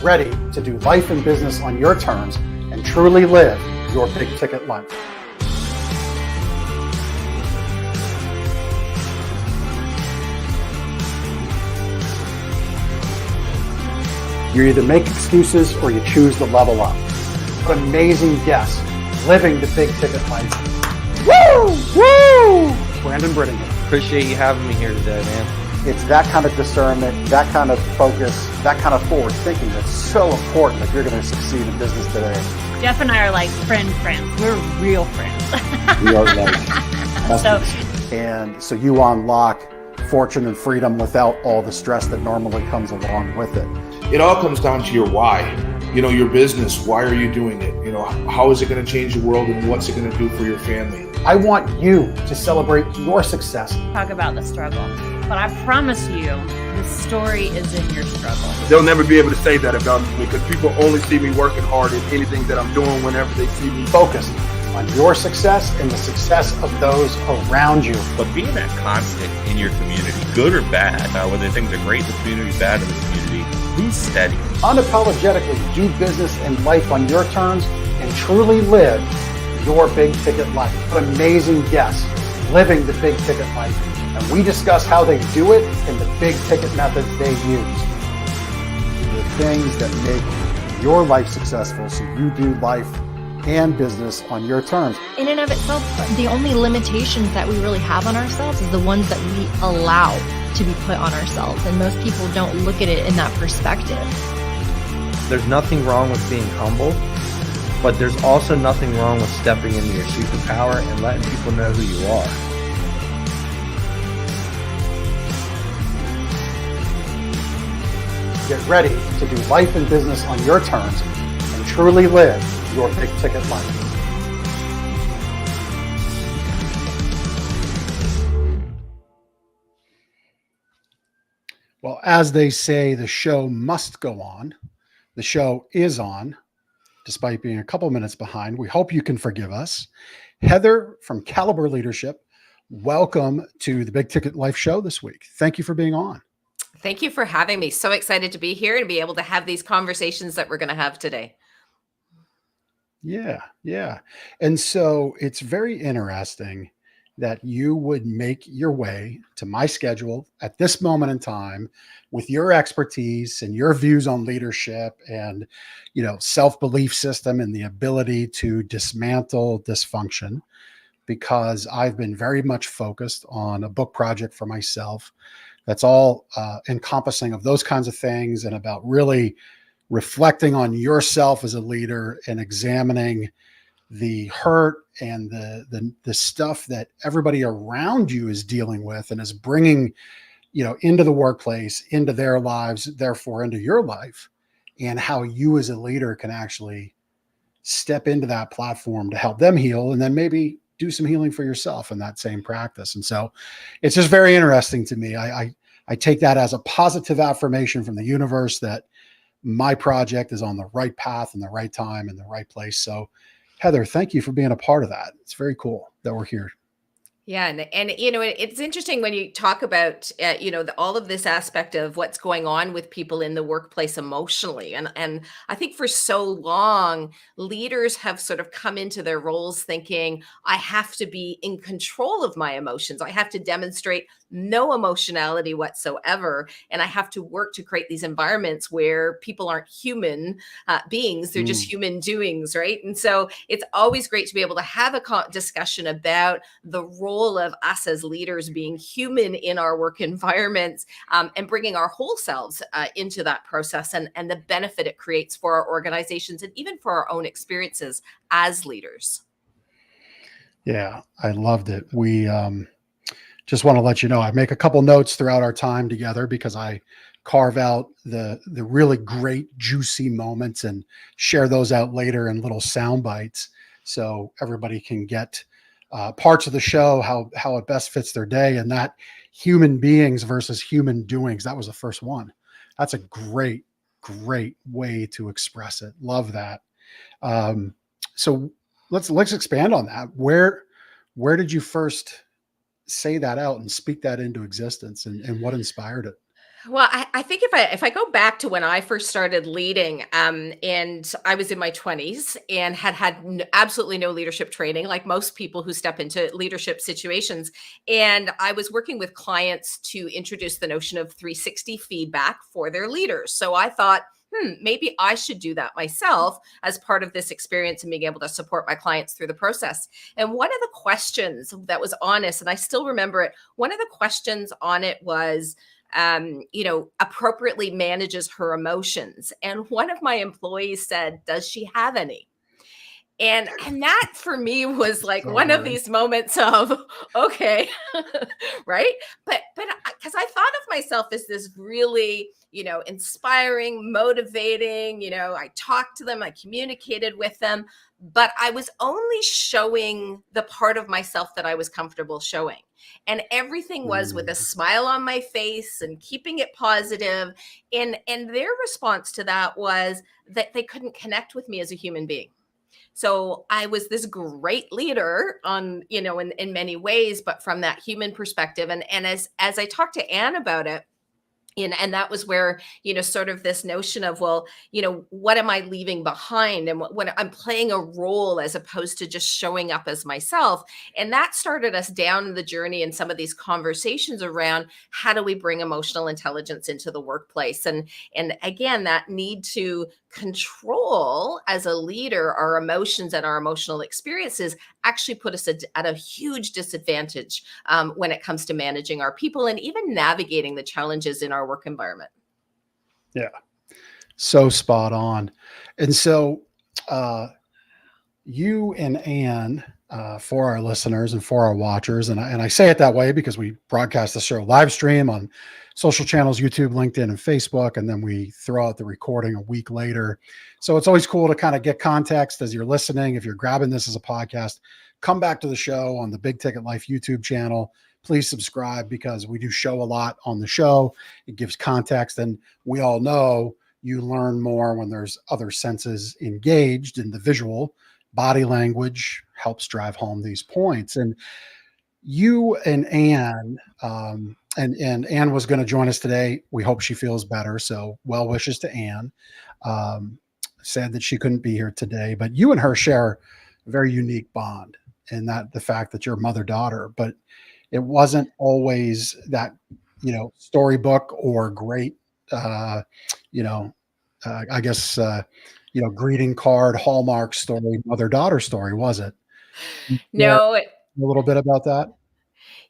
ready to do life and business on your terms and truly live your big ticket life. You either make excuses or you choose to level up. What amazing guests living the big ticket life. Woo! Woo! Brandon Brittingham. Appreciate you having me here today, man. It's that kind of discernment, that kind of focus, that kind of forward thinking that's so important if you're going to succeed in business today. Jeff and I are like friends. We're real friends. We are and so you unlock fortune and freedom without all the stress that normally comes along with it. It all comes down to your why. You know, your business, why are you doing it? You know, how is it going to change the world and what's it going to do for your family? I want you to celebrate your success. Talk about the struggle. But I promise you, the story is in your struggle. They'll never be able to say that about me because people only see me working hard in anything that I'm doing whenever they see me. Focused on your success and the success of those around you. But being that constant in your community, good or bad, whether things are great in the community, bad in the community, be steady. Unapologetically do business and life on your terms and truly live your big ticket life. What amazing guests living the big ticket life. And we discuss how they do it and the big ticket methods they use. The things that make your life successful so you do life and business on your terms. In and of itself, the only limitations that we really have on ourselves is the ones that we allow to be put on ourselves. And most people don't look at it in that perspective. There's nothing wrong with being humble, but there's also nothing wrong with stepping into your superpower and letting people know who you are. Get ready to do life and business on your terms and truly live your big ticket life. Well, as they say, the show must go on. The show is on, despite being a couple minutes behind. We hope you can forgive us. Heather from Caliber Leadership, welcome to the Big Ticket Life Show this week. Thank you for being on. Thank you for having me. So excited to be here and be able to have these conversations that we're going to have today. Yeah. And so it's very interesting that you would make your way to my schedule at this moment in time with your expertise and your views on leadership and, self-belief system and the ability to dismantle dysfunction, because I've been very much focused on a book project for myself that's all encompassing of those kinds of things and about really reflecting on yourself as a leader and examining the hurt and the stuff that everybody around you is dealing with and is bringing, into the workplace, into their lives, therefore into your life, and how you as a leader can actually step into that platform to help them heal and then maybe do some healing for yourself in that same practice. And so it's just very interesting to me. I take that as a positive affirmation from the universe that my project is on the right path and the right time and the right place. So Heather, thank you for being a part of that. It's very cool that we're here. Yeah. And it's interesting when you talk about, all of this aspect of what's going on with people in the workplace emotionally. And I think for so long, leaders have sort of come into their roles thinking, I have to be in control of my emotions. I have to demonstrate no emotionality whatsoever. And I have to work to create these environments where people aren't human beings. They're just human doings, right? And so it's always great to be able to have a discussion about the role of us as leaders being human in our work environments and bringing our whole selves into that process and the benefit it creates for our organizations and even for our own experiences as leaders. Yeah, I loved it. We just want to let you know, I make a couple notes throughout our time together because I carve out the really great, juicy moments and share those out later in little sound bites so everybody can get parts of the show, how it best fits their day, and that human beings versus human doings. That was the first one. That's a great way to express it. Love that. So let's expand on that. Where did you first say that out and speak that into existence, and what inspired it? Well, I think if I go back to when I first started leading, and I was in my 20s and had absolutely no leadership training, like most people who step into leadership situations, and I was working with clients to introduce the notion of 360 feedback for their leaders. So I thought, maybe I should do that myself as part of this experience and being able to support my clients through the process. And one of the questions that was honest, and I still remember it, one of the questions on it was, appropriately manages her emotions. And one of my employees said, "Does she have any?" And that for me was like So one of hard. these moments of, okay, right? But because I thought of myself as this really, inspiring, motivating, I talked to them, I communicated with them, but I was only showing the part of myself that I was comfortable showing. And everything was with a Mm, smile on my face and keeping it positive. And their response to that was that they couldn't connect with me as a human being. So I was this great leader in many ways, but from that human perspective. And as I talked to Anne about it, and that was where, sort of this notion of, well, what am I leaving behind? And when I'm playing a role as opposed to just showing up as myself. And that started us down the journey in some of these conversations around how do we bring emotional intelligence into the workplace? And again, that need to control as a leader our emotions and our emotional experiences actually put us at a huge disadvantage when it comes to managing our people and even navigating the challenges in our work environment. yeah. So spot on. And so, you and Anne, for our listeners and for our watchers, and I say it that way because we broadcast the show live stream on social channels, YouTube, LinkedIn, and Facebook, and then we throw out the recording a week later. So it's always cool to kind of get context as you're listening. If you're grabbing this as a podcast, come back to the show on the Big Ticket Life YouTube channel. Please subscribe because we do show a lot on the show. It gives context, and we all know you learn more when there's other senses engaged in the visual. Body language helps drive home these points. And you and Anne, and Anne was going to join us today. We hope she feels better. So well wishes to Anne. Sad that she couldn't be here today, but you and her share a very unique bond in that the fact that you're mother-daughter, but it wasn't always that, storybook or great, I guess, greeting card, Hallmark story, mother-daughter story, was it? Can you share No, a little bit about that?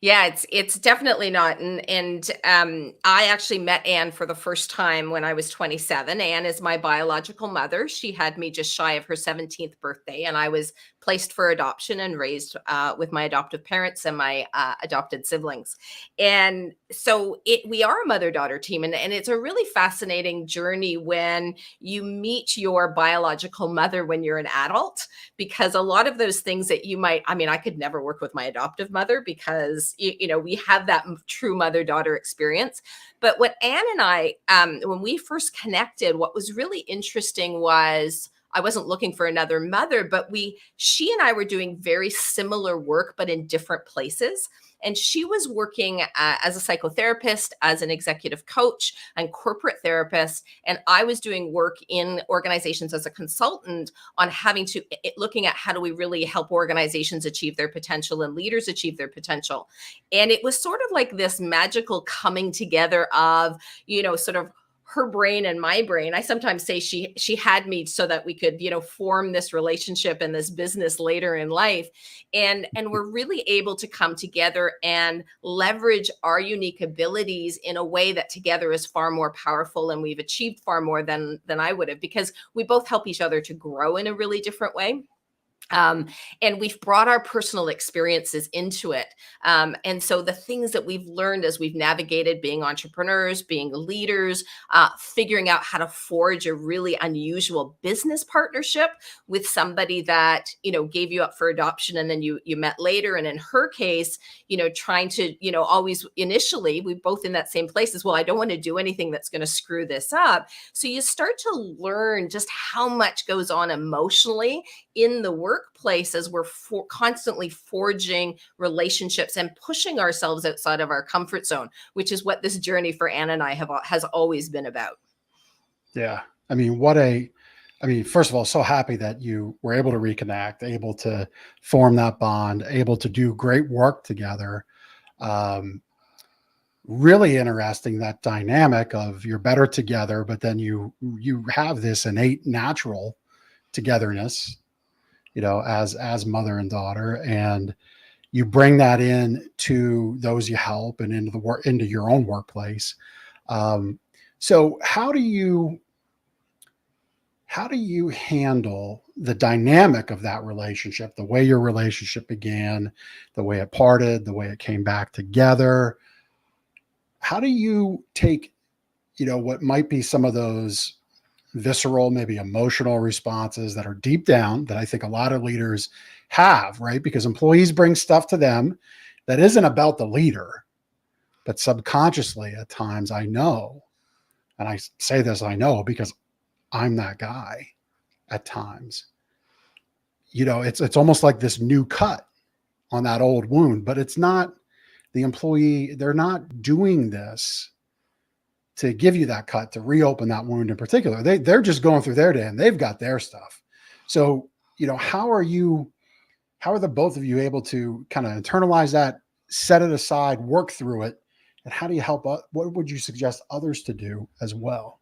yeah, it's definitely not. And I actually met Anne for the first time when I was 27. Anne is my biological mother. She had me just shy of her 17th birthday, and I was placed for adoption and raised with my adoptive parents and my adopted siblings. And so we are a mother-daughter team, and it's a really fascinating journey when you meet your biological mother when you're an adult, because a lot of those things that I could never work with my adoptive mother because, we have that true mother-daughter experience. But what Anne and I, when we first connected, what was really interesting was I wasn't looking for another mother, but she and I were doing very similar work, but in different places. And she was working as a psychotherapist, as an executive coach and corporate therapist. And I was doing work in organizations as a consultant on looking at how do we really help organizations achieve their potential and leaders achieve their potential. And it was sort of like this magical coming together of, sort of her brain and my brain. I sometimes say she had me so that we could, form this relationship and this business later in life. And we're really able to come together and leverage our unique abilities in a way that together is far more powerful. And we've achieved far more than I would have, because we both help each other to grow in a really different way. And we've brought our personal experiences into it. And so the things that we've learned as we've navigated being entrepreneurs, being leaders, figuring out how to forge a really unusual business partnership with somebody that, gave you up for adoption and then you met later. And in her case, trying to, always initially, we both in that same place as well. I don't want to do anything that's going to screw this up. So you start to learn just how much goes on emotionally in the workplace as we're constantly forging relationships and pushing ourselves outside of our comfort zone, which is what this journey for Anne and I has always been about. Yeah. I mean, first of all, so happy that you were able to reconnect, able to form that bond, able to do great work together. Really interesting, that dynamic of you're better together, but then you have this innate natural togetherness, as mother and daughter, and you bring that in to those you help and into your own workplace. So how do you handle the dynamic of that relationship, the way your relationship began, the way it parted, the way it came back together? How do you take, what might be some of those visceral, maybe emotional responses that are deep down that I think a lot of leaders have, right? Because employees bring stuff to them that isn't about the leader, but subconsciously at times I know, and I say this, I know because I'm that guy at times. It's almost like this new cut on that old wound, but it's not the employee. They're not doing this to give you that cut, to reopen that wound in particular. They're just going through their day and they've got their stuff. So, how are the both of you able to kind of internalize that, set it aside, work through it? And how do you help? What would you suggest others to do as well?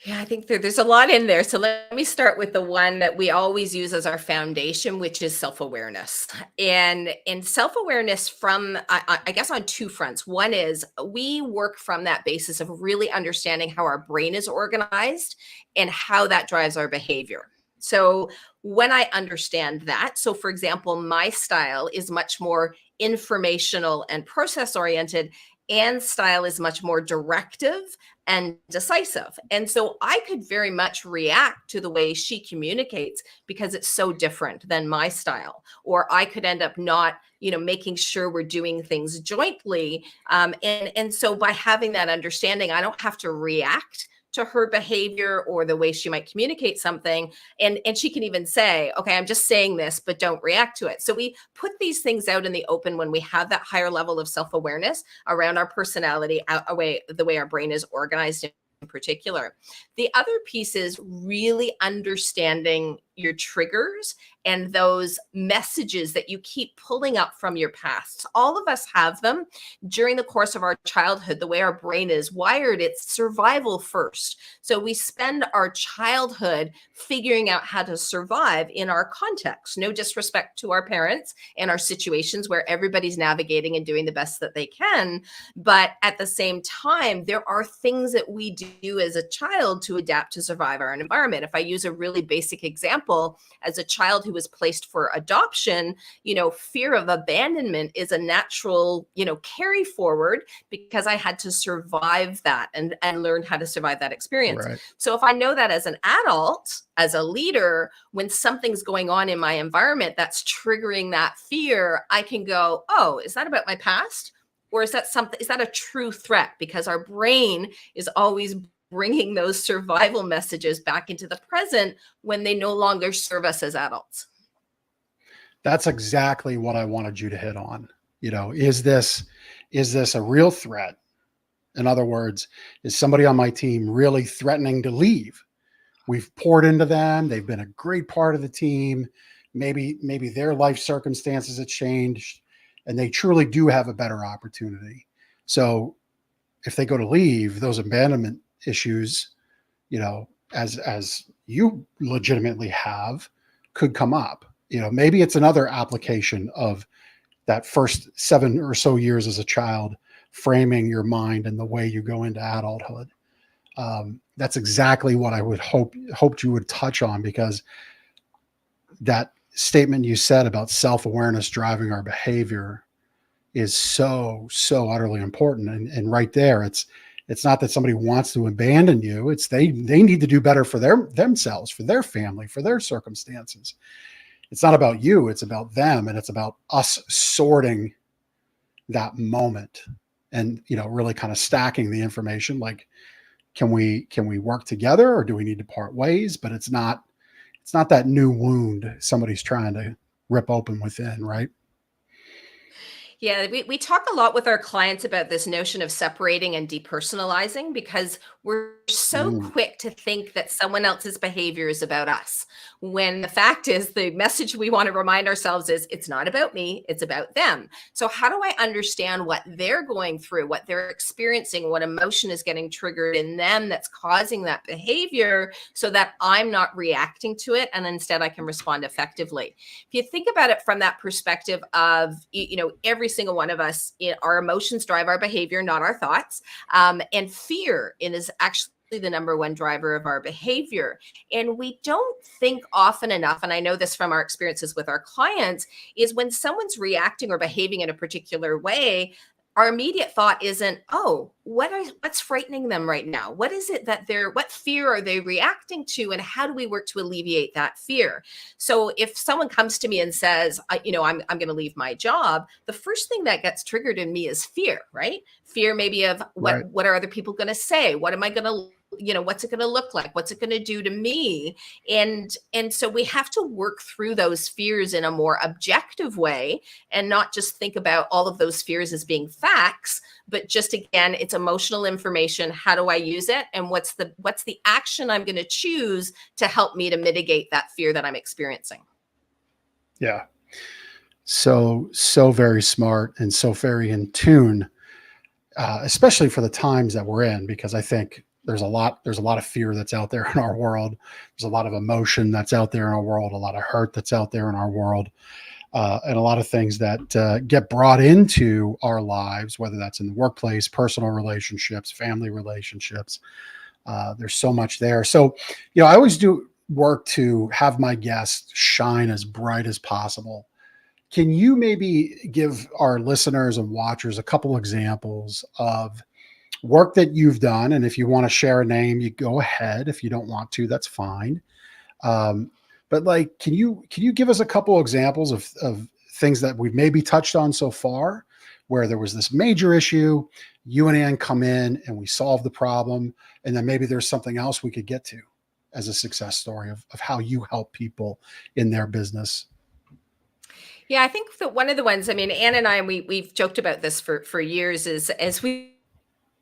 Yeah, I think there's a lot in there. So let me start with the one that we always use as our foundation, which is self-awareness. And self-awareness from, I guess, on two fronts. One is we work from that basis of really understanding how our brain is organized and how that drives our behavior. So when I understand that, so for example, my style is much more informational and process oriented, and style is much more directive and decisive. And so I could very much react to the way she communicates because it's so different than my style. Or I could end up not, making sure we're doing things jointly. And so by having that understanding, I don't have to react to her behavior or the way she might communicate something. And she can even say, okay, I'm just saying this, but don't react to it. So we put these things out in the open when we have that higher level of self-awareness around our personality, the way our brain is organized in particular. The other piece is really understanding your triggers and those messages that you keep pulling up from your past. All of us have them during the course of our childhood. The way our brain is wired, it's survival first. So we spend our childhood figuring out how to survive in our context. No disrespect to our parents and our situations where everybody's navigating and doing the best that they can. But at the same time, there are things that we do as a child to adapt to survive our environment. If I use a really basic example, as a child who was placed for adoption, fear of abandonment is a natural, carry forward because I had to survive that and learn how to survive that experience. Right. So if I know that as an adult, as a leader, when something's going on in my environment that's triggering that fear, I can go, oh, is that about my past? Or is that a true threat? Because our brain is always bringing those survival messages back into the present when they no longer serve us as adults. That's exactly what I wanted you to hit on. Is this a real threat? In other words, is somebody on my team really threatening to leave? We've poured into them. They've been a great part of the team. Maybe their life circumstances have changed and they truly do have a better opportunity. So if they go to leave, those abandonment issues, as you legitimately have, could come up. Maybe it's another application of that first 7 or so years as a child, framing your mind and the way you go into adulthood. That's exactly what I would hoped you would touch on, because that statement you said about self-awareness driving our behavior is so utterly important. And right there, it's not that somebody wants to abandon you. It's they need to do better for themselves, for their family, for their circumstances. It's not about you. It's about them. And it's about us sorting that moment and, really kind of stacking the information. Like, can we work together or do we need to part ways? But it's not it's not that new wound somebody's trying to rip open within, right? Yeah, we talk a lot with our clients about this notion of separating and depersonalizing because we're so Mm, quick to think that someone else's behavior is about us. When the fact is, the message we want to remind ourselves is it's not about me, it's about them. So, how do I understand what they're going through, what they're experiencing, what emotion is getting triggered in them that's causing that behavior so that I'm not reacting to it and instead I can respond effectively? If you think about it from that perspective of, every single one of us, our emotions drive our behavior, not our thoughts. And fear is actually the number one driver of our behavior. And we don't think often enough, and I know this from our experiences with our clients, is when someone's reacting or behaving in a particular way, our immediate thought isn't, oh, what's frightening them right now? What is it that what fear are they reacting to? And how do we work to alleviate that fear? So if someone comes to me and says, I'm going to leave my job, the first thing that gets triggered in me is fear, right? Fear maybe of right. what are other people going to say? What am I going to what's it going to look like? What's it going to do to me? And so we have to work through those fears in a more objective way and not just think about all of those fears as being facts, but just, again, it's emotional information. How do I use it? And what's the action I'm going to choose to help me to mitigate that fear that I'm experiencing? Yeah. So very smart and so very in tune, especially for the times that we're in, because I think there's a lot of fear that's out there in our world. There's a lot of emotion that's out there in our world, a lot of hurt that's out there in our world, and a lot of things that get brought into our lives, whether that's in the workplace, personal relationships, family relationships. There's so much there. So, I always do work to have my guests shine as bright as possible. Can you maybe give our listeners and watchers a couple examples of work that you've done? And if you want to share a name, you go ahead. If you don't want to, that's fine. But like, can you give us a couple examples of things that we've maybe touched on so far, where there was this major issue, you and Ann come in and we solve the problem, and then maybe there's something else we could get to as a success story of how you help people in their business? Yeah, I think that one of the ones, Ann and I, we've joked about this for years, is as we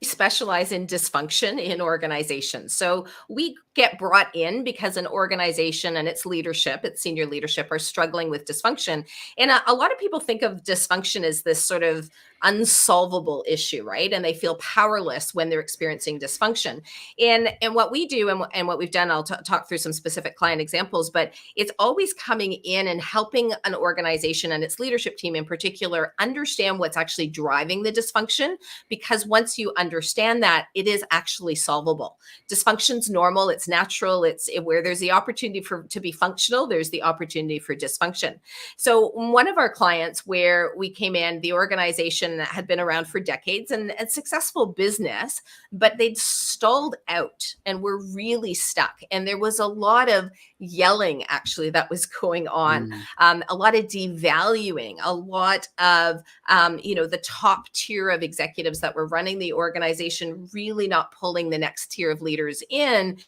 specialize in dysfunction in organizations. So we get brought in because an organization and its leadership, its senior leadership, are struggling with dysfunction. And a lot of people think of dysfunction as this sort of unsolvable issue, right? And they feel powerless when they're experiencing dysfunction. And what we do and what we've done, I'll talk through some specific client examples, but it's always coming in and helping an organization and its leadership team in particular understand what's actually driving the dysfunction. Because once you understand that, it is actually solvable. Dysfunction's normal, it's natural, it's where there's the opportunity to be functional, there's the opportunity for dysfunction. So one of our clients where we came in, the organization that had been around for decades and successful business, but they'd stalled out and were really stuck. And there was a lot of yelling actually that was going on, a lot of devaluing, a lot of, the top tier of executives that were running the organization really not pulling the next tier of leaders in.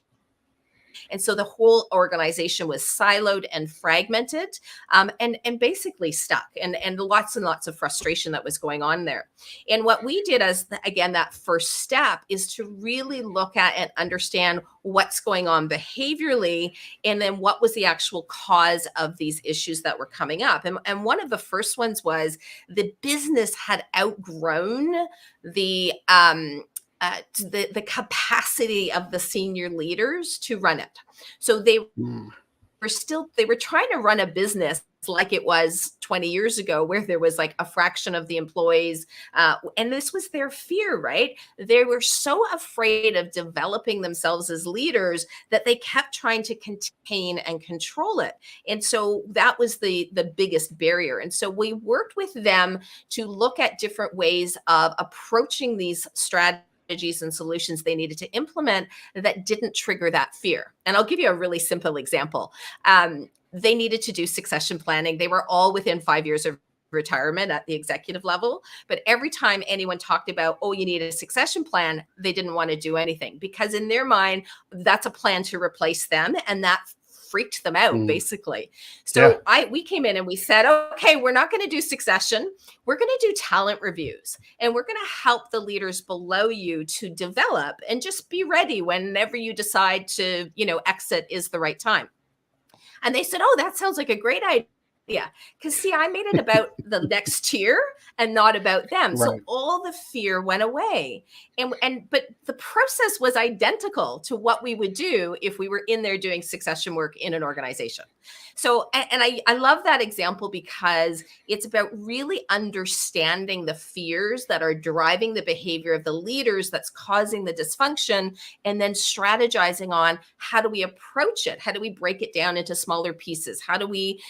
And so the whole organization was siloed and fragmented, and basically stuck, and lots of frustration that was going on there. And what we did as, again, that first step is to really look at and understand what's going on behaviorally, and then what was the actual cause of these issues that were coming up. And one of the first ones was the business had outgrown the capacity of the senior leaders to run it. So they were trying to run a business like it was 20 years ago, where there was like a fraction of the employees. And this was their fear, right? They were so afraid of developing themselves as leaders that they kept trying to contain and control it. And so that was the biggest barrier. And so we worked with them to look at different ways of approaching these strategies and solutions they needed to implement that didn't trigger that fear. And I'll give you a really simple example. They needed to do succession planning. They were all within 5 years of retirement at the executive level. But every time anyone talked about, oh, you need a succession plan, they didn't want to do anything, because in their mind, that's a plan to replace them. And that freaked them out, Mm. basically. Yeah. So we came in and we said, okay, we're not going to do succession. We're going to do talent reviews, and we're going to help the leaders below you to develop, and just be ready whenever you decide to, exit is the right time. And they said, oh, that sounds like a great idea. Because see, I made it about the next tier and not about them. So Right. all the fear went away. But the process was identical to what we would do if we were in there doing succession work in an organization. So, and I love that example, because it's about really understanding the fears that are driving the behavior of the leaders that's causing the dysfunction, and then strategizing on how do we approach it? How do we break it down into smaller pieces? How do we,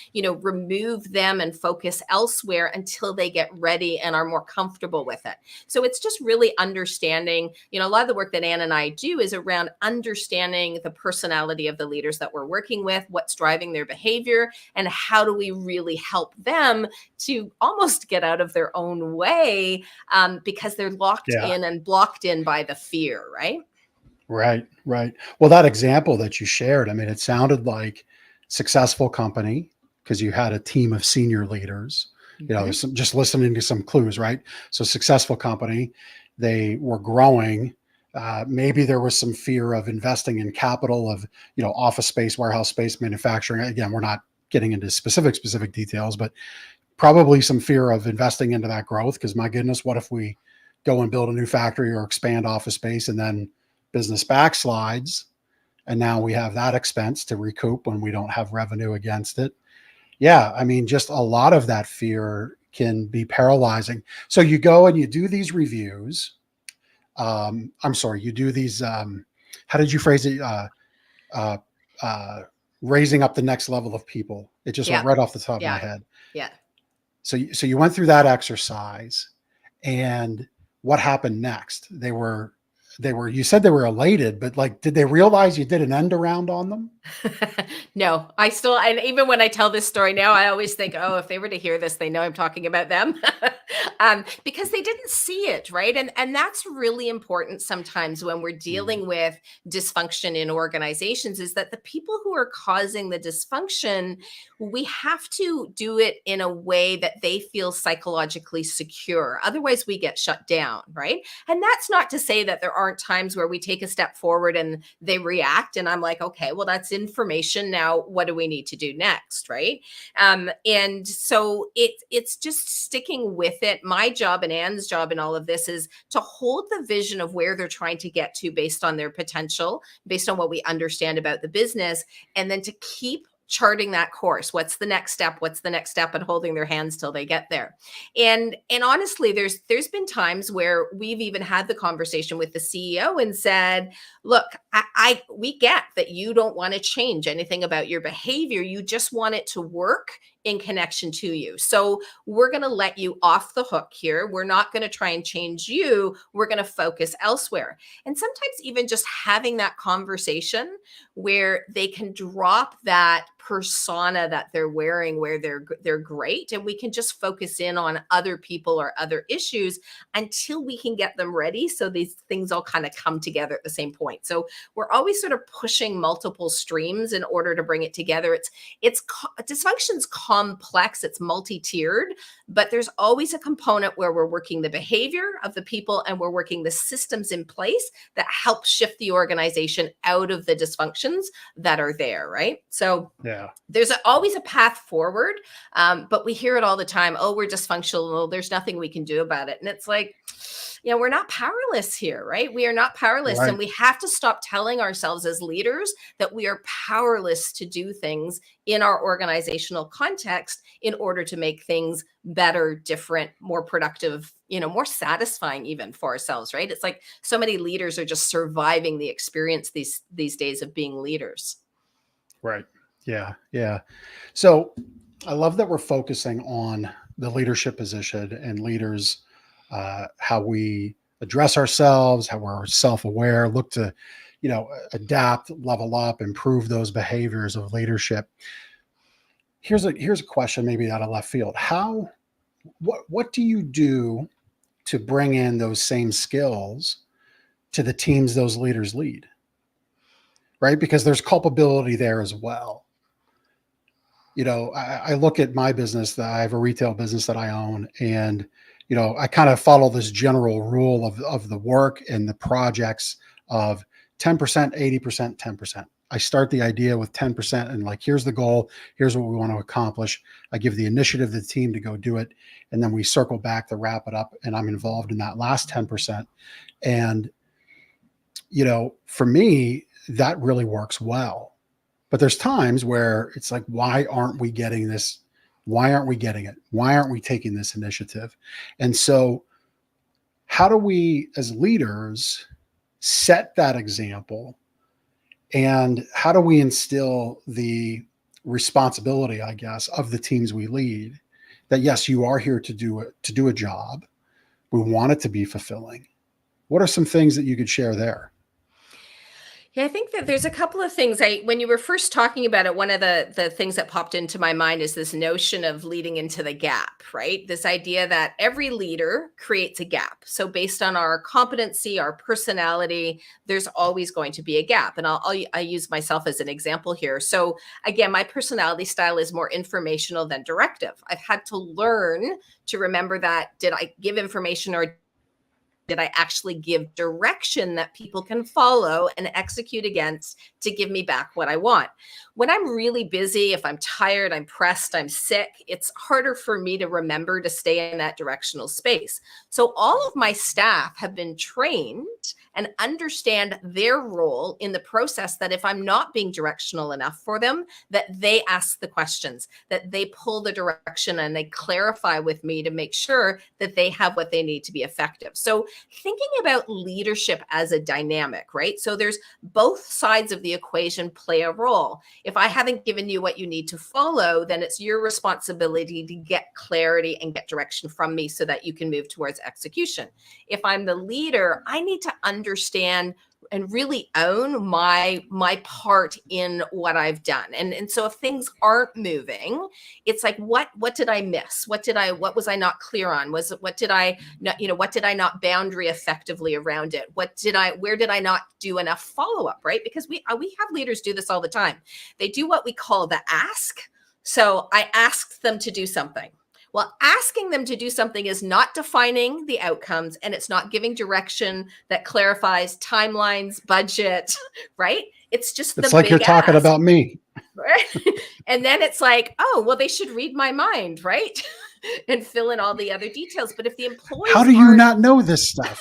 remove them and focus elsewhere until they get ready and are more comfortable with it? So it's just really understanding, a lot of the work that Anne and I do is around understanding the personality of the leaders that we're working with, what's driving their behavior, and how do we really help them to almost get out of their own way, because they're locked in and blocked in by the fear, right? Right. Right. Well, that example that you shared, I mean, it sounded like successful company, because you had a team of senior leaders. There's some, just listening to some clues, right? So successful company, they were growing. Maybe there was some fear of investing in capital, of, office space, warehouse space, manufacturing. Again, we're not getting into specific details, but probably some fear of investing into that growth. Because my goodness, what if we go and build a new factory or expand office space, and then business backslides, and now we have that expense to recoup when we don't have revenue against it. Yeah, I mean, just a lot of that fear can be paralyzing. So you go and you do these reviews. I'm sorry, you do these, how did you phrase it? Raising up the next level of people. It just went right off the top of my head. Yeah. So you went through that exercise, and what happened next? You said they were elated, but did they realize you did an end around on them? No, and even when I tell this story now, I always think, oh, if they were to hear this, they know I'm talking about them. Because they didn't see it, right? And that's really important sometimes when we're dealing with dysfunction in organizations, is that the people who are causing the dysfunction, we have to do it in a way that they feel psychologically secure. Otherwise, we get shut down, right? And that's not to say that there aren't times where we take a step forward and they react, and I'm like, okay, well, that's information. Now, what do we need to do next, right? And so it's just sticking with it. My job and Anne's job in all of this is to hold the vision of where they're trying to get to based on their potential, based on what we understand about the business, and then to keep charting that course. What's the next step? What's the next step? And holding their hands till they get there. And honestly, there's been times where we've even had the conversation with the CEO and said, look, we get that you don't want to change anything about your behavior. You just want it to work in connection to you. So we're going to let you off the hook here. We're not going to try and change you. We're going to focus elsewhere. And sometimes even just having that conversation where they can drop that persona that they're wearing, where they're great, and we can just focus in on other people or other issues until we can get them ready, so these things all kind of come together at the same point. So we're always sort of pushing multiple streams in order to bring it together. Dysfunction's complex, it's multi-tiered, but there's always a component where we're working the behavior of the people and we're working the systems in place that help shift the organization out of the dysfunctions that are there, right? So there's always a path forward, but we hear it all the time. Oh, we're dysfunctional. There's nothing we can do about it. And it's like, we're not powerless here, right? We are not powerless. Right. And we have to stop telling ourselves as leaders that we are powerless to do things in our organizational context in order to make things better, different, more productive, more satisfying even for ourselves, right? It's like so many leaders are just surviving the experience these days of being leaders. Right. Yeah. Yeah. So I love that we're focusing on the leadership position and leaders, how we address ourselves, how we're self-aware, look to, adapt, level up, improve those behaviors of leadership. Here's a question maybe out of left field. What do you do to bring in those same skills to the teams those leaders lead? Right? Because there's culpability there as well. I look at my business, that I have a retail business that I own, and I kind of follow this general rule of the work and the projects of 10%, 80%, 10%. I start the idea with 10% and like, here's the goal, here's what we want to accomplish. I give the initiative to the team to go do it, and then we circle back to wrap it up, and I'm involved in that last 10%. And for me, that really works well. But there's times where it's like, why aren't we getting this? Why aren't we getting it? Why aren't we taking this initiative? And so how do we as leaders set that example? And how do we instill the responsibility, I guess, of the teams we lead, that yes, you are here to do a job. We want it to be fulfilling. What are some things that you could share there? Yeah, I think that there's a couple of things. When you were first talking about it, one of the things that popped into my mind is this notion of leading into the gap, right? This idea that every leader creates a gap. So based on our competency, our personality, there's always going to be a gap. And I use myself as an example here. So again, my personality style is more informational than directive. I've had to learn to remember that. Did I give information, or did I actually give direction that people can follow and execute against to give me back what I want? When I'm really busy, if I'm tired, I'm pressed, I'm sick, it's harder for me to remember to stay in that directional space. So all of my staff have been trained and understand their role in the process, that if I'm not being directional enough for them, that they ask the questions, that they pull the direction, and they clarify with me to make sure that they have what they need to be effective. So thinking about leadership as a dynamic, right? So there's both sides of the equation play a role. If I haven't given you what you need to follow, then it's your responsibility to get clarity and get direction from me so that you can move towards execution. If I'm the leader, I need to understand and really own my part in what I've done. And so if things aren't moving, it's like, what did I miss? What was I not clear on? What did I not boundary effectively around it? Where did I not do enough follow-up, right? Because we have leaders do this all the time. They do what we call the ask. So I asked them to do something. Well, asking them to do something is not defining the outcomes, and it's not giving direction that clarifies timelines, budget, right? It's just it's like you're talking about me. Right? And then it's like, oh, well, they should read my mind, right? And fill in all the other details. But if the employees How do you not know this stuff?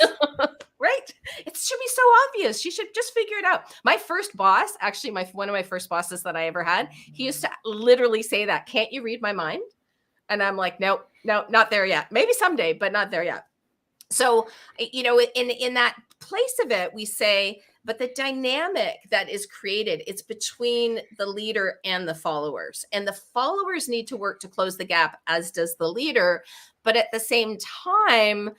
Right? It should be so obvious. You should just figure it out. My first boss, actually, one of my first bosses that I ever had, he used to literally say that, "Can't you read my mind?" And I'm like, no, not there yet. Maybe someday, but not there yet. So, in that place of it, we say, but the dynamic that is created, it's between the leader and the followers. And the followers need to work to close the gap, as does the leader. But at the same time,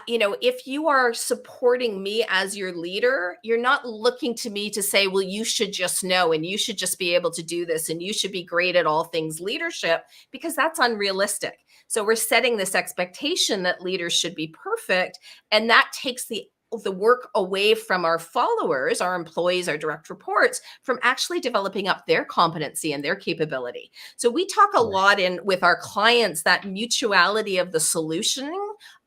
if you are supporting me as your leader, you're not looking to me to say, well, you should just know, and you should just be able to do this, and you should be great at all things leadership, because that's unrealistic. So we're setting this expectation that leaders should be perfect, and that takes the work away from our followers, our employees, our direct reports, from actually developing up their competency and their capability. So we talk a lot with our clients, that mutuality of the solutioning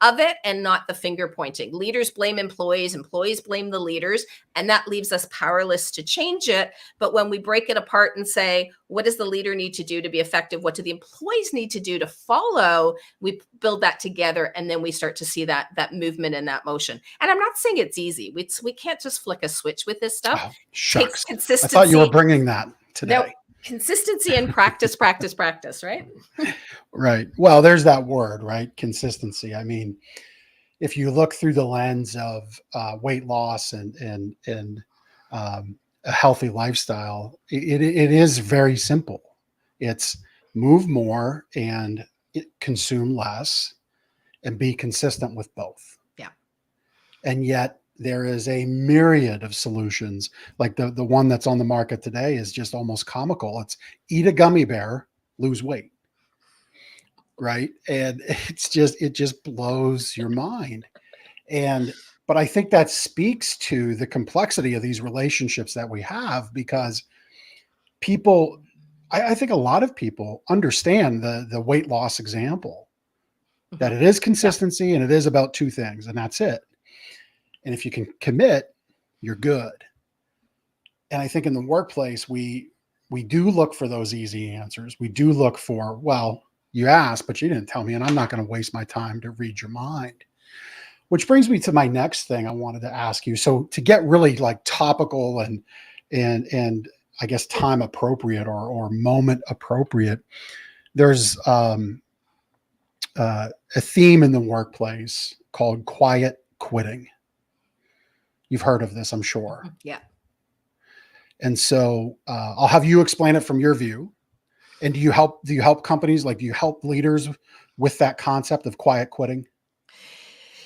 of it and not the finger pointing. Leaders blame employees blame the leaders, and that leaves us powerless to change it. But when we break it apart and say, what does the leader need to do to be effective? What do the employees need to do to follow? We build that together, and then we start to see that movement and that motion. And I'm not saying it's easy. We can't just flick a switch with this stuff. Oh, shucks. Takes consistency. I thought you were bringing that today. No, consistency and practice, right? Right. Well, there's that word, right? Consistency. I mean, if you look through the lens of weight loss and a healthy lifestyle, it is very simple. It's move more and consume less, and be consistent with both. Yeah. And yet there is a myriad of solutions. Like the one that's on the market today is just almost comical. It's eat a gummy bear, lose weight. Right. And it just blows your mind. But I think that speaks to the complexity of these relationships that we have, because people, I think a lot of people understand the weight loss example, that it is consistency and it is about two things, and that's it. And if you can commit, you're good. And I think in the workplace, we do look for those easy answers. We do look for, well, you asked, but you didn't tell me, and I'm not going to waste my time to read your mind. Which brings me to my next thing I wanted to ask you. So to get really like topical and I guess time appropriate or moment appropriate, there's a theme in the workplace called quiet quitting. You've heard of this, I'm sure. Yeah. And so I'll have you explain it from your view. And do you help companies, like do you help leaders with that concept of quiet quitting?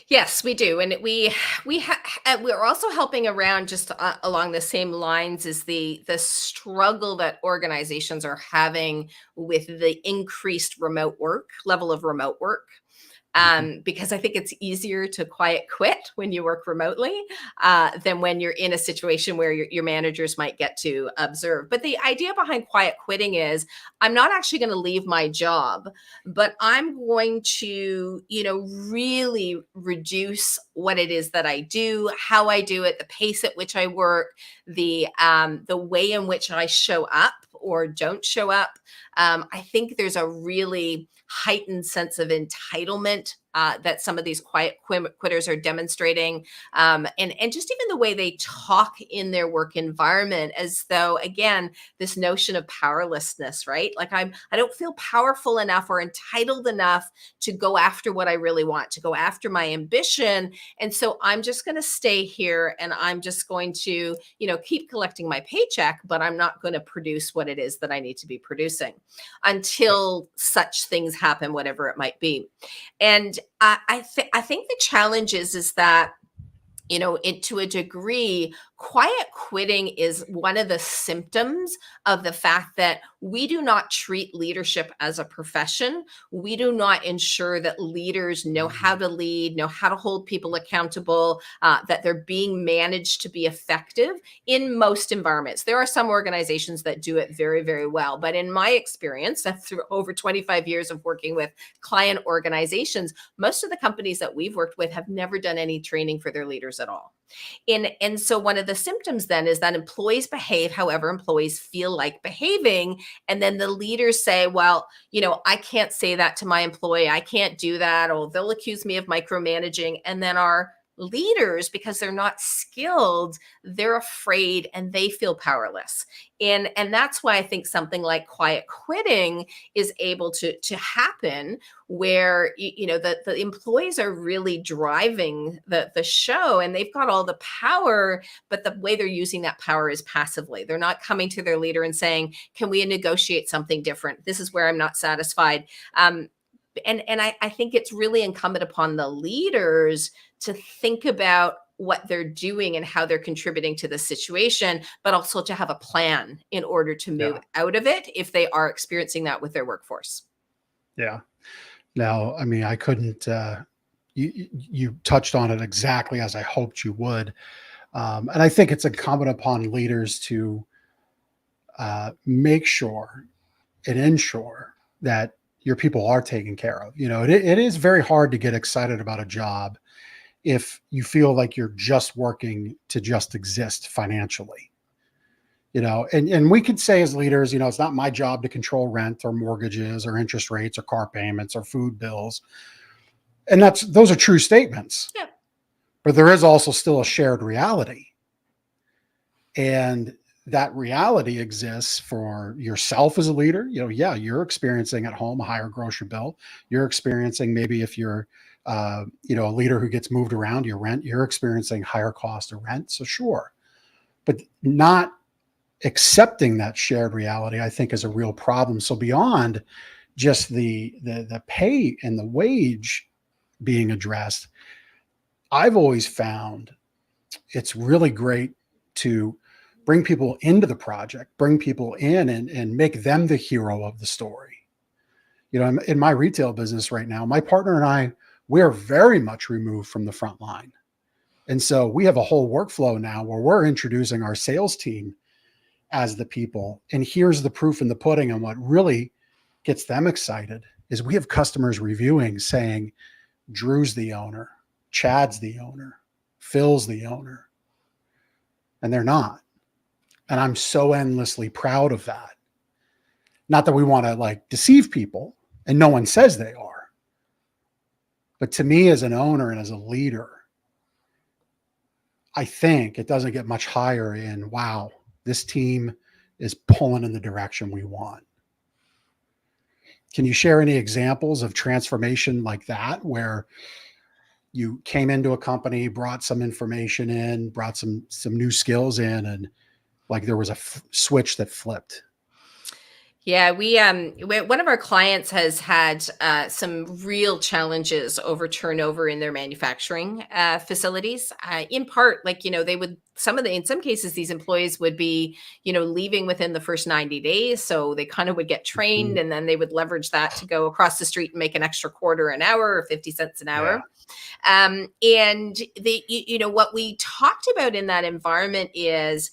Yes, we do, and we're also helping around just along the same lines as the struggle that organizations are having with the increased remote work level of remote work. Because I think it's easier to quiet quit when you work remotely than when you're in a situation where your managers might get to observe. But the idea behind quiet quitting is I'm not actually going to leave my job, but I'm going to, really reduce what it is that I do, how I do it, the pace at which I work, the way in which I show up or don't show up. I think there's a really heightened sense of entitlement that some of these quiet quitters are demonstrating. And just even the way they talk in their work environment, as though, again, this notion of powerlessness, right? Like I don't feel powerful enough or entitled enough to go after what I really want, to go after my ambition. And so I'm just going to stay here and I'm just going to, keep collecting my paycheck, but I'm not going to produce what it is that I need to be producing until such things happen, whatever it might be. And I think the challenge is that, to a degree, quiet quitting is one of the symptoms of the fact that we do not treat leadership as a profession. We do not ensure that leaders know how to lead, know how to hold people accountable, that they're being managed to be effective in most environments. There are some organizations that do it very, very well. But in my experience, through over 25 years of working with client organizations, most of the companies that we've worked with have never done any training for their leaders at all. And so one of the symptoms then is that employees behave however employees feel like behaving. And then the leaders say, well, I can't say that to my employee. I can't do that. Or they'll accuse me of micromanaging. And then our leaders, because they're not skilled, they're afraid and they feel powerless. And that's why I think something like quiet quitting is able to happen, where the employees are really driving the show and they've got all the power, but the way they're using that power is passively. They're not coming to their leader and saying, can we negotiate something different? This is where I'm not satisfied. And I think it's really incumbent upon the leaders to think about what they're doing and how they're contributing to the situation, but also to have a plan in order to move out of it if they are experiencing that with their workforce. Yeah. Now, I mean, I couldn't, you touched on it exactly as I hoped you would. And I think it's incumbent upon leaders to make sure and ensure that your people are taken care of. It is very hard to get excited about a job if you feel like you're just working to just exist financially. And we could say as leaders, it's not my job to control rent or mortgages or interest rates or car payments or food bills. And those are true statements. Yeah. But there is also still a shared reality. And that reality exists for yourself as a leader. You're experiencing at home a higher grocery bill. You're experiencing, maybe if you're a leader who gets moved around, your rent, you're experiencing higher cost of rent. So sure, but not accepting that shared reality, I think, is a real problem. So beyond just the pay and the wage being addressed, I've always found it's really great to bring people into the project, bring people in and make them the hero of the story. In my retail business right now, my partner and I, we're very much removed from the front line. And so we have a whole workflow now where we're introducing our sales team as the people. And here's the proof in the pudding. And what really gets them excited is we have customers reviewing saying, Drew's the owner, Chad's the owner, Phil's the owner. And they're not. And I'm so endlessly proud of that. Not that we want to like deceive people, and no one says they are. But to me, as an owner and as a leader, I think it doesn't get much higher in, wow, this team is pulling in the direction we want. Can you share any examples of transformation like that, where you came into a company, brought some information in, brought some new skills in, and like there was a switch that flipped? Yeah, one of our clients has had some real challenges over turnover in their manufacturing facilities. In part, like, they would, in some cases, these employees would be, leaving within the first 90 days. So they kind of would get trained, and then they would leverage that to go across the street and make an extra quarter an hour or 50 cents an hour. And what we talked about in that environment is,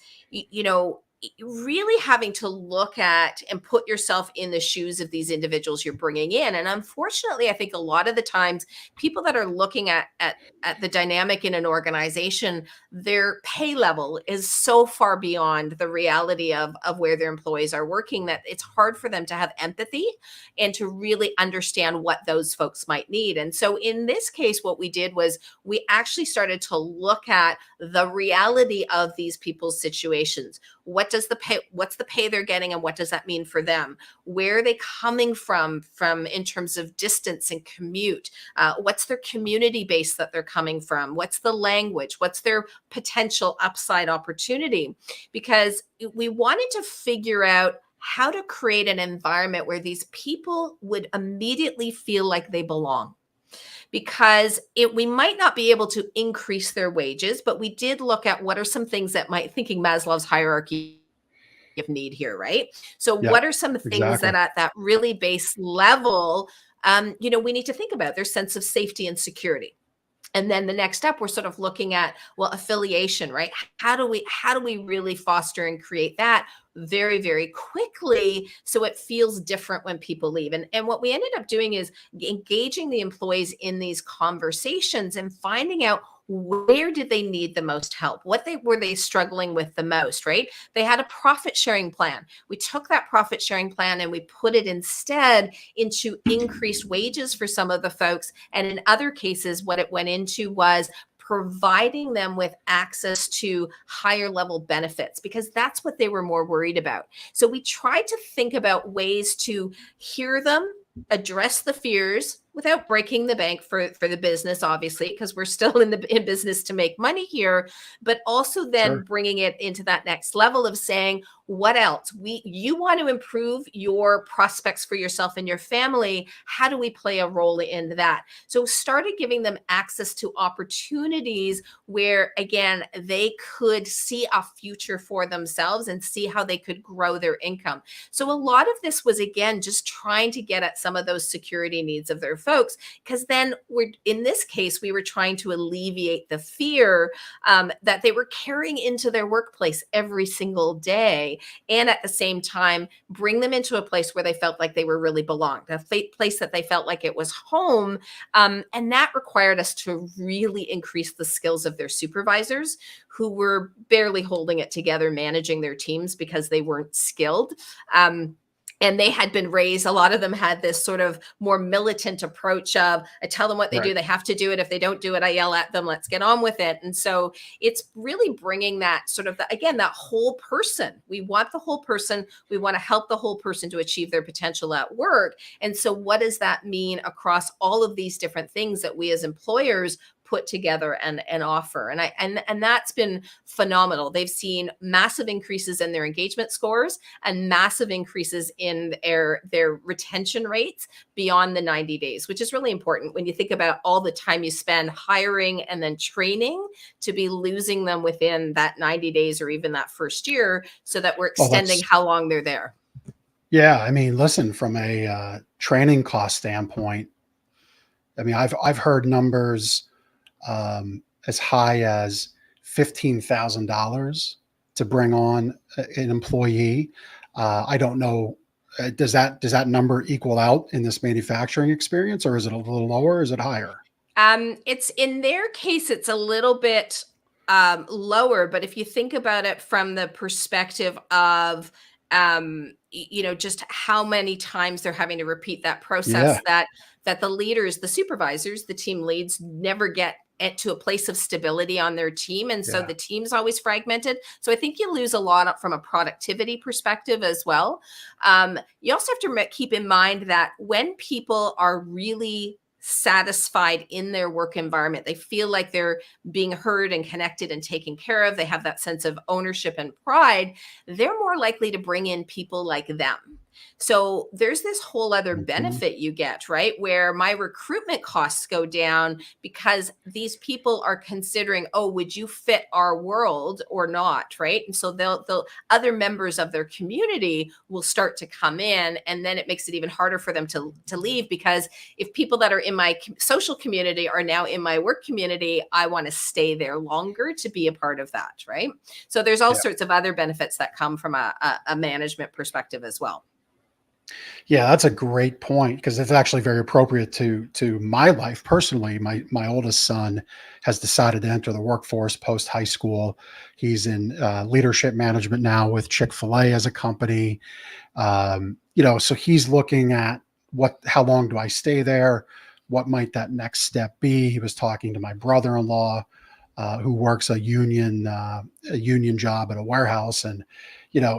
really having to look at and put yourself in the shoes of these individuals you're bringing in. And unfortunately, I think a lot of the times people that are looking at the dynamic in an organization, their pay level is so far beyond the reality of where their employees are working that it's hard for them to have empathy and to really understand what those folks might need. And so in this case, what we did was we actually started to look at the reality of these people's situations. What's the pay they're getting, and what does that mean for them? Where are they coming from in terms of distance and commute? What's their community base that they're coming from? What's the language? What's their potential upside opportunity? Because we wanted to figure out how to create an environment where these people would immediately feel like they belong. Because we might not be able to increase their wages, but we did look at what are some things that thinking Maslow's hierarchy of need here, right? So what are some things that at that really base level, we need to think about their sense of safety and security? And then the next step, we're sort of looking at, well, affiliation, right? How do we really foster and create that very, very quickly so it feels different when people leave? And what we ended up doing is engaging the employees in these conversations and finding out, where did they need the most help? What were they struggling with the most, right? They had a profit sharing plan. We took that profit sharing plan and we put it instead into increased wages for some of the folks. And in other cases, what it went into was providing them with access to higher level benefits, because that's what they were more worried about. So we tried to think about ways to hear them, address the fears without breaking the bank for the business, obviously, because we're still in business to make money here, but also then bringing it into that next level of saying, what else? You want to improve your prospects for yourself and your family. How do we play a role in that? So started giving them access to opportunities where, again, they could see a future for themselves and see how they could grow their income. So a lot of this was, again, just trying to get at some of those security needs of their folks, because then in this case, we were trying to alleviate the fear that they were carrying into their workplace every single day. And at the same time, bring them into a place where they felt like they were really belonged, a place that they felt like it was home. And that required us to really increase the skills of their supervisors, who were barely holding it together, managing their teams because they weren't skilled. And they had been raised, a lot of them had this sort of more militant approach of, I tell them what they do, they have to do it. If they don't do it, I yell at them, let's get on with it. And so it's really bringing that sort of, again, that whole person. We want the whole person. We want to help the whole person to achieve their potential at work. And so what does that mean across all of these different things that we as employers put together and offer? And that's been phenomenal. They've seen massive increases in their engagement scores and massive increases in their retention rates beyond the 90 days, which is really important when you think about all the time you spend hiring and then training, to be losing them within that 90 days or even that first year, so that we're extending how long they're there. Yeah. I mean, listen, from a training cost standpoint, I mean, I've heard numbers as high as $15,000 to bring on an employee. I don't know. Does that number equal out in this manufacturing experience, or is it a little lower? Or is it higher? It's in their case, it's a little bit lower, but if you think about it from the perspective of just how many times they're having to repeat that process, Yeah, that the leaders, the supervisors, the team leads never get to a place of stability on their team, and so yeah. the team's always fragmented. So I think you lose a lot from a productivity perspective as well. You also have to keep in mind that when people are really satisfied in their work environment, they feel like they're being heard and connected and taken care of, they have that sense of ownership and pride, they're more likely to bring in people like them. So there's this whole other Mhm. benefit you get, right? Where my recruitment costs go down because these people are considering, oh, would you fit our world or not, right? And so they'll other members of their community will start to come in, and then it makes it even harder for them to leave, because if people that are in my social community are now in my work community, I want to stay there longer to be a part of that, right? So there's all Yeah. sorts of other benefits that come from a management perspective as well. Yeah, that's a great point because it's actually very appropriate to my life personally. My oldest son has decided to enter the workforce post high school. He's in leadership management now with Chick-fil-A as a company. So he's looking at how long do I stay there? What might that next step be? He was talking to my brother-in-law, who works a union job at a warehouse, and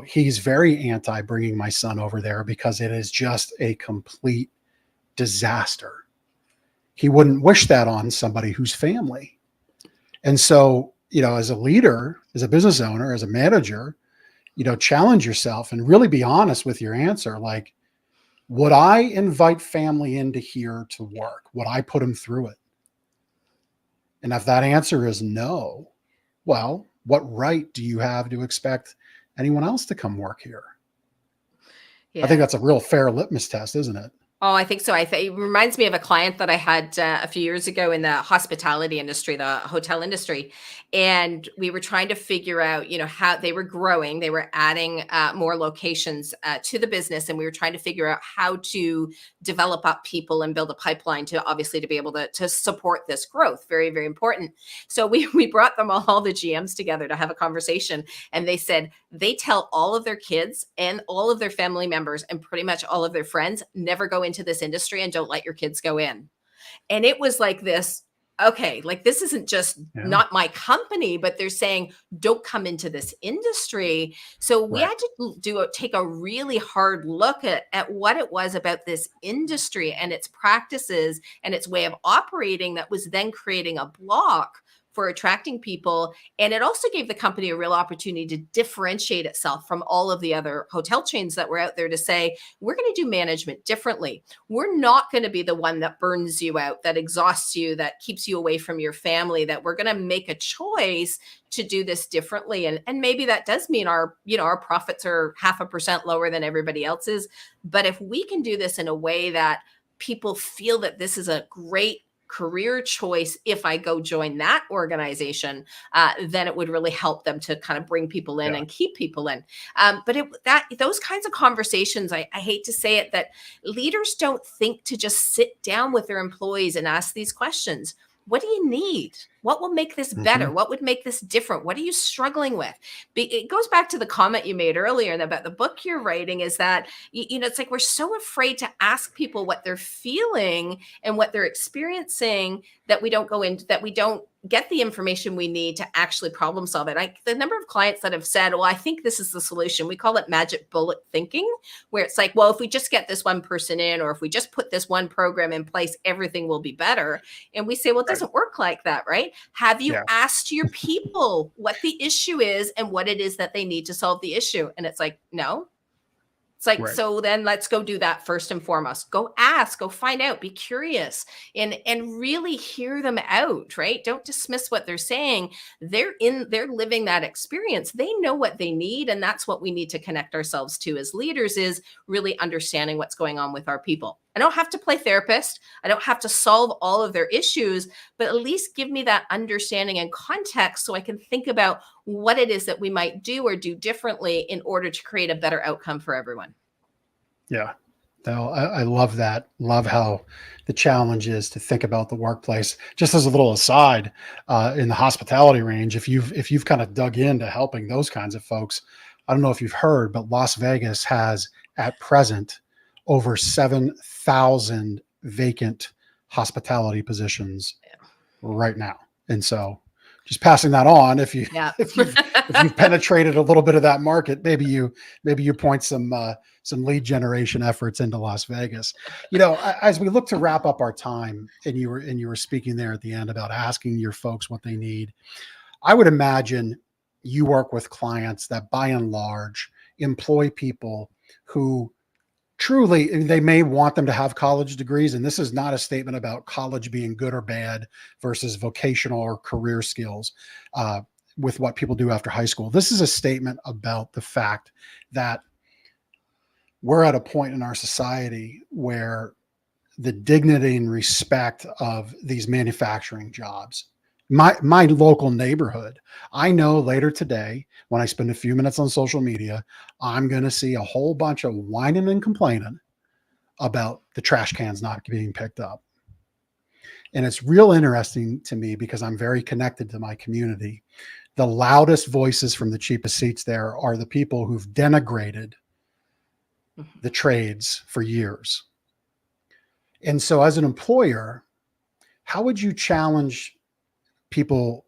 he's very anti bringing my son over there because it is just a complete disaster. He wouldn't wish that on somebody who's family. And so, as a leader, as a business owner, as a manager, challenge yourself and really be honest with your answer. Like, would I invite family into here to work? Would I put them through it? And if that answer is no, well, what right do you have to expect anyone else to come work here? I think Yeah. that's a real fair litmus test, isn't it? Oh, I think so. It reminds me of a client that I had a few years ago in the hospitality industry, the hotel industry, and we were trying to figure out, how they were growing. They were adding more locations to the business, and we were trying to figure out how to develop up people and build a pipeline to obviously to be able to support this growth. Very, very important. So we brought them all the GMs together to have a conversation, and they said they tell all of their kids and all of their family members and pretty much all of their friends never go into this industry and don't let your kids go in. And it was like this, okay, like this isn't just Yeah. not my company, but they're saying don't come into this industry. So we Right. had to take a really hard look at what it was about this industry and its practices and its way of operating that was then creating a block for attracting people. And it also gave the company a real opportunity to differentiate itself from all of the other hotel chains that were out there to say, we're going to do management differently. We're not going to be the one that burns you out, that exhausts you, that keeps you away from your family, that we're going to make a choice to do this differently. And maybe that does mean our profits are 0.5% lower than everybody else's. But if we can do this in a way that people feel that this is a great career choice, if I go join that organization, then it would really help them to kind of bring people in Yeah. and keep people in. But those kinds of conversations, I hate to say it, that leaders don't think to just sit down with their employees and ask these questions. What do you need? What will make this better? Mhm. What would make this different? What are you struggling with? It goes back to the comment you made earlier about the book you're writing, is that, it's like we're so afraid to ask people what they're feeling and what they're experiencing that we don't get the information we need to actually problem solve it. The number of clients that have said, well, I think this is the solution. We call it magic bullet thinking, where it's like, well, if we just get this one person in, or if we just put this one program in place, everything will be better. And we say, well, it doesn't work like that, right? Have you Yeah. asked your people what the issue is and what it is that they need to solve the issue? And it's like, no. It's like, Right. so then let's go do that first and foremost. Go ask, go find out, be curious, and really hear them out, right? Don't dismiss what they're saying. They're living that experience. They know what they need. And that's what we need to connect ourselves to as leaders, is really understanding what's going on with our people. I don't have to play therapist. I don't have to solve all of their issues, but at least give me that understanding and context so I can think about what it is that we might do or do differently in order to create a better outcome for everyone. Yeah. No, I love that. Love how the challenge is to think about the workplace. Just as a little aside, in the hospitality range, if you've kind of dug into helping those kinds of folks, I don't know if you've heard, but Las Vegas has at present over 7,000 vacant hospitality positions right now. And so just passing that on, if you've penetrated a little bit of that market, maybe you point some lead generation efforts into Las Vegas. As we look to wrap up our time, and you were speaking there at the end about asking your folks what they need, I would imagine you work with clients that by and large employ people who truly, they may want them to have college degrees. And this is not a statement about college being good or bad versus vocational or career skills with what people do after high school. This is a statement about the fact that we're at a point in our society where the dignity and respect of these manufacturing jobs, my local neighborhood, I know later today, when I spend a few minutes on social media, I'm going to see a whole bunch of whining and complaining about the trash cans not being picked up. And it's real interesting to me because I'm very connected to my community. The loudest voices from the cheapest seats there are the people who've denigrated the trades for years. And so as an employer, how would you challenge people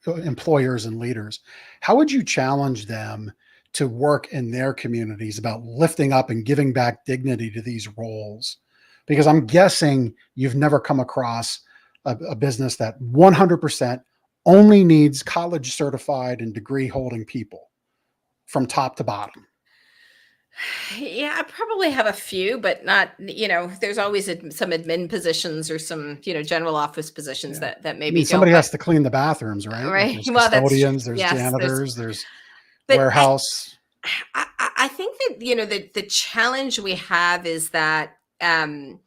employers and leaders, how would you challenge them to work in their communities about lifting up and giving back dignity to these roles? Because I'm guessing you've never come across a business that 100% only needs college certified and degree holding people from top to bottom. Yeah, I probably have a few, but not, there's always some admin positions or some, general office positions that maybe somebody has to clean the bathrooms, right? Right. Like there's custodians, there's janitors, there's warehouse. I think that, the challenge we have is that, there's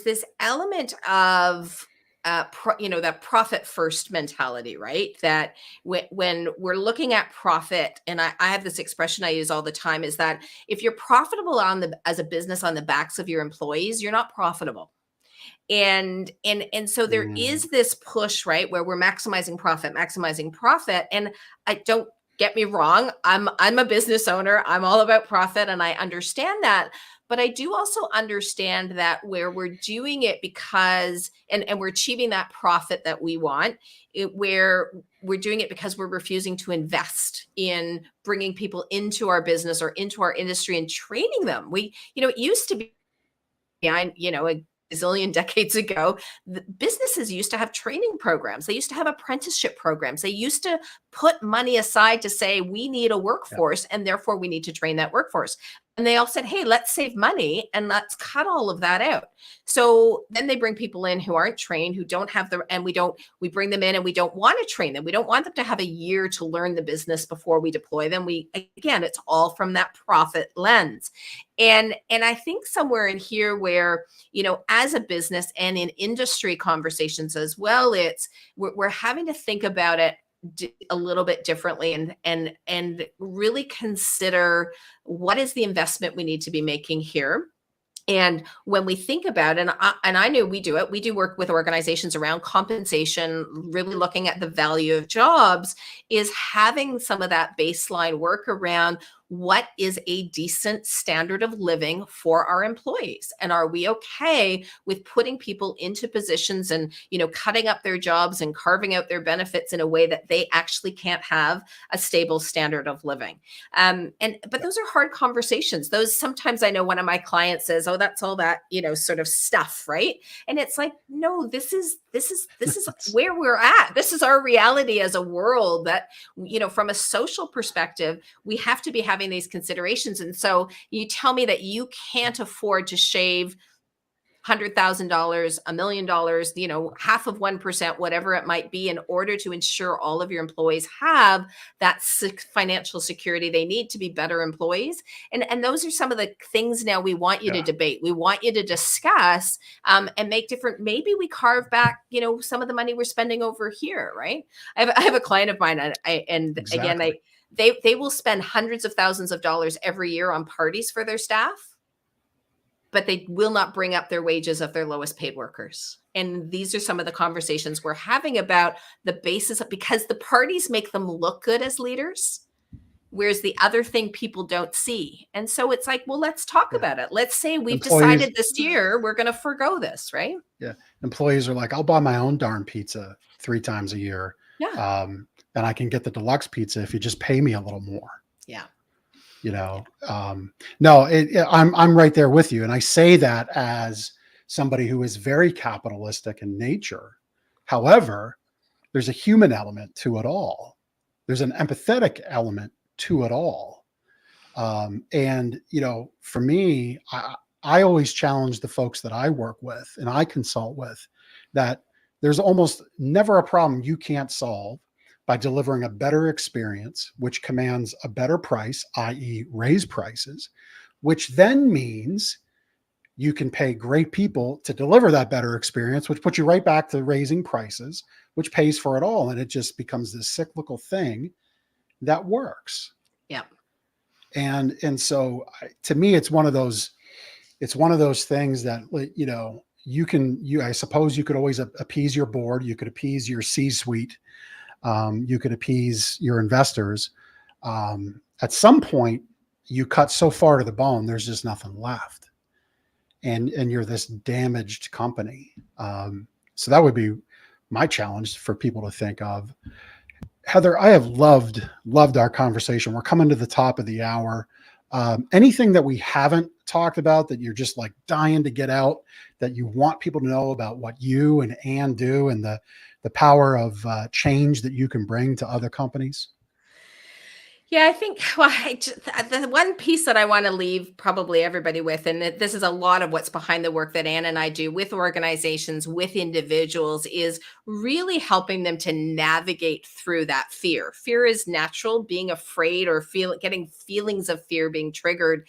this element of, that profit first mentality, right? That when we're looking at profit, and I have this expression I use all the time, is that if you're profitable as a business on the backs of your employees, you're not profitable. And so there is this push, right, where we're maximizing profit. And I don't get me wrong, I'm a business owner. I'm all about profit, and I understand that. But I do also understand that where we're doing it because, and we're achieving that profit that we want, where we're doing it because we're refusing to invest in bringing people into our business or into our industry and training them. It used to be, a zillion decades ago, the businesses used to have training programs. They used to have apprenticeship programs. They used to put money aside to say, we need a workforce, and therefore we need to train that workforce. And they all said, hey, let's save money and let's cut all of that out. So then they bring people in who aren't trained, who don't have we bring them in and we don't want to train them. We don't want them to have a year to learn the business before we deploy them. It's all from that profit lens. And I think somewhere in here where, as a business and in industry conversations as well, we're having to think about it a little bit differently and really consider what is the investment we need to be making here. And when we think about it, and I know we do work with organizations around compensation, really looking at the value of jobs, is having some of that baseline work around what is a decent standard of living for our employees? And are we okay with putting people into positions and, cutting up their jobs and carving out their benefits in a way that they actually can't have a stable standard of living? But those are hard conversations. Those sometimes I know one of my clients says, oh, that's all that, sort of stuff, right? And it's like, no, this is where we're at. This is our reality as a world that, from a social perspective, we have to be having these considerations. And so you tell me that you can't afford to shave $100,000, $1 million, half of 1%, whatever it might be, in order to ensure all of your employees have that financial security they need to be better employees. And those are some of the things now we want you to debate. We want you to discuss and make different. Maybe we carve back, some of the money we're spending over here, right? I have a client of mine, and again, they will spend hundreds of thousands of dollars every year on parties for their staff, but they will not bring up their wages of their lowest paid workers. And these are some of the conversations we're having about the basis of, because the parties make them look good as leaders, whereas the other thing people don't see. And so it's like, well, let's talk about it. Let's say we've decided this year we're going to forgo this, right? Yeah. Employees are like, I'll buy my own darn pizza 3 times a year. Yeah. And I can get the deluxe pizza if you just pay me a little more. Yeah. No, I'm right there with you. And I say that as somebody who is very capitalistic in nature. However, there's a human element to it all. There's an empathetic element to it all. And for me, I always challenge the folks that I work with and I consult with that there's almost never a problem you can't solve by delivering a better experience, which commands a better price, i.e. raise prices, which then means you can pay great people to deliver that better experience, which puts you right back to raising prices, which pays for it all. And it just becomes this cyclical thing that works. Yeah. And so to me, it's one of those things that, I suppose you could always appease your board. You could appease your C-suite. You could appease your investors. At some point, you cut so far to the bone, there's just nothing left. And you're this damaged company. So that would be my challenge for people to think of. Heather, I have loved our conversation. We're coming to the top of the hour. Anything that we haven't talked about that you're just like dying to get out, that you want people to know about what you and Ann do and the power of change that you can bring to other companies? Yeah, I think the one piece that I want to leave probably everybody with, and this is a lot of what's behind the work that Ann and I do with organizations, with individuals, is really helping them to navigate through that fear. Fear is natural, being afraid or getting feelings of fear being triggered.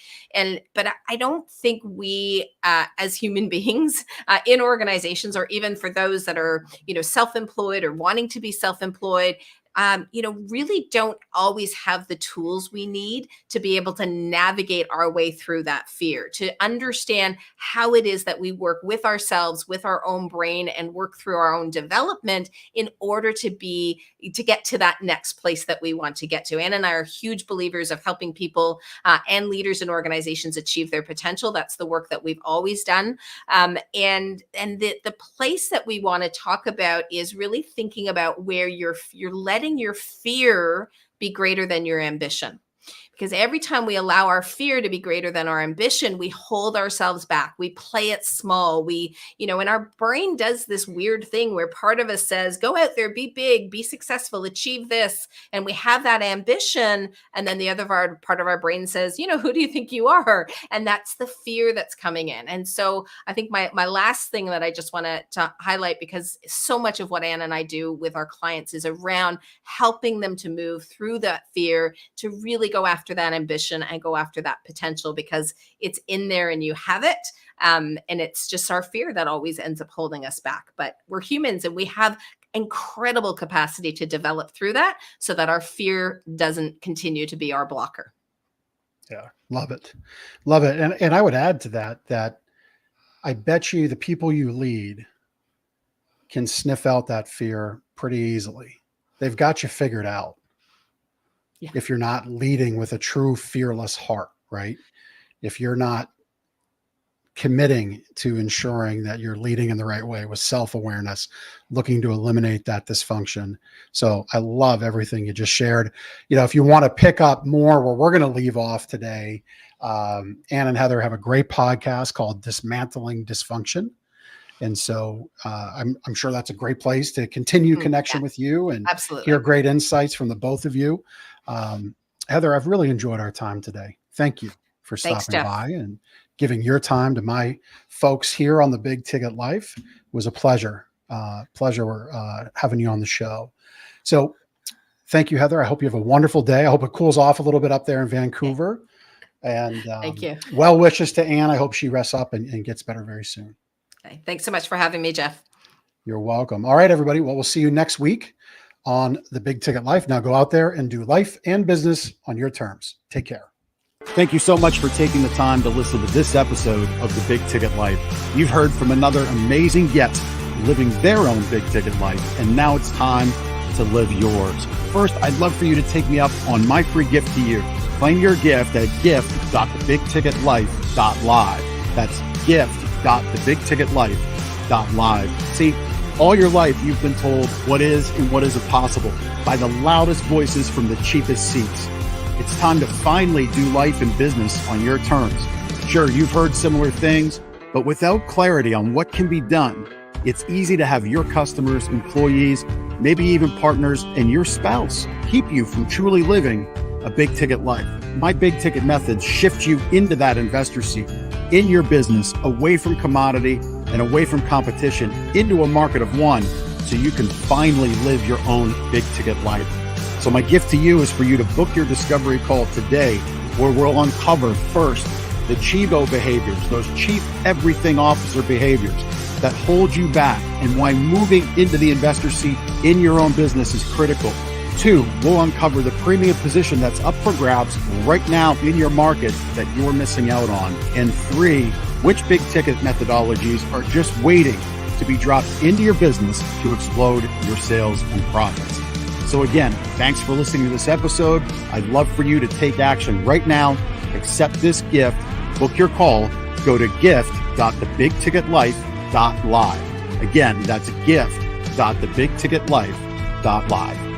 But I don't think we, as human beings in organizations, or even for those that are, self-employed or wanting to be self-employed, really don't always have the tools we need to be able to navigate our way through that fear, to understand how it is that we work with ourselves, with our own brain, and work through our own development in order to get to that next place that we want to get to. Ann and I are huge believers of helping people and leaders in organizations achieve their potential. That's the work that we've always done. And the place that we want to talk about is really thinking about where you're letting your fear be greater than your ambition. Because every time we allow our fear to be greater than our ambition, we hold ourselves back. We play it small. And our brain does this weird thing where part of us says, go out there, be big, be successful, achieve this. And we have that ambition. And then the other part of our brain says, who do you think you are? And that's the fear that's coming in. And so I think my last thing that I just want to highlight, because so much of what Ann and I do with our clients is around helping them to move through that fear, to really go after that ambition and go after that potential, because it's in there and you have it. And it's just our fear that always ends up holding us back. But we're humans and we have incredible capacity to develop through that so that our fear doesn't continue to be our blocker. Yeah. Love it. Love it. And I would add to that I bet you the people you lead can sniff out that fear pretty easily. They've got you figured out. Yeah. If you're not leading with a true fearless heart, right? If you're not committing to ensuring that you're leading in the right way with self-awareness, looking to eliminate that dysfunction. So I love everything you just shared. If you want to pick up more where we're going to leave off today, Ann and Heather have a great podcast called Dismantling Dysfunction. And so I'm sure that's a great place to continue connection with you and hear great insights from the both of you. Heather, I've really enjoyed our time today. Thank you for stopping by and giving your time to my folks here on the Big Ticket Life. It was a pleasure. Having you on the show. So thank you, Heather. I hope you have a wonderful day. I hope it cools off a little bit up there in Vancouver. And Thank you. Well wishes to Anne. I hope she rests up and gets better very soon. Okay. Thanks so much for having me, Jeff. You're welcome. All right, everybody. Well, we'll see you next week on the Big Ticket Life. Now go out there and do life and business on your terms. Take care. Thank you so much for taking the time to listen to this episode of the Big Ticket Life. You've heard from another amazing guest living their own big ticket life, and now it's time to live yours. First, I'd love for you to take me up on my free gift to you. Claim your gift at gift.thebigticketlife.live. That's gift.thebigticketlife.live. See, all your life you've been told what is and what isn't possible by the loudest voices from the cheapest seats. It's time to finally do life and business on your terms. Sure, you've heard similar things, but without clarity on what can be done, it's easy to have your customers, employees, maybe even partners, and your spouse keep you from truly living a big ticket life. My big ticket methods shift you into that investor seat in your business, away from commodity and away from competition, into a market of one, so you can finally live your own big ticket life. So my gift to you is for you to book your discovery call today, where we'll uncover first the Chivo behaviors, those chief everything officer behaviors that hold you back, and why moving into the investor seat in your own business is critical. 2, we'll uncover the premium position that's up for grabs right now in your market that you're missing out on. And 3, which big ticket methodologies are just waiting to be dropped into your business to explode your sales and profits. So again, thanks for listening to this episode. I'd love for you to take action right now. Accept this gift, book your call, go to gift.thebigticketlife.live. Again, that's gift.thebigticketlife.live.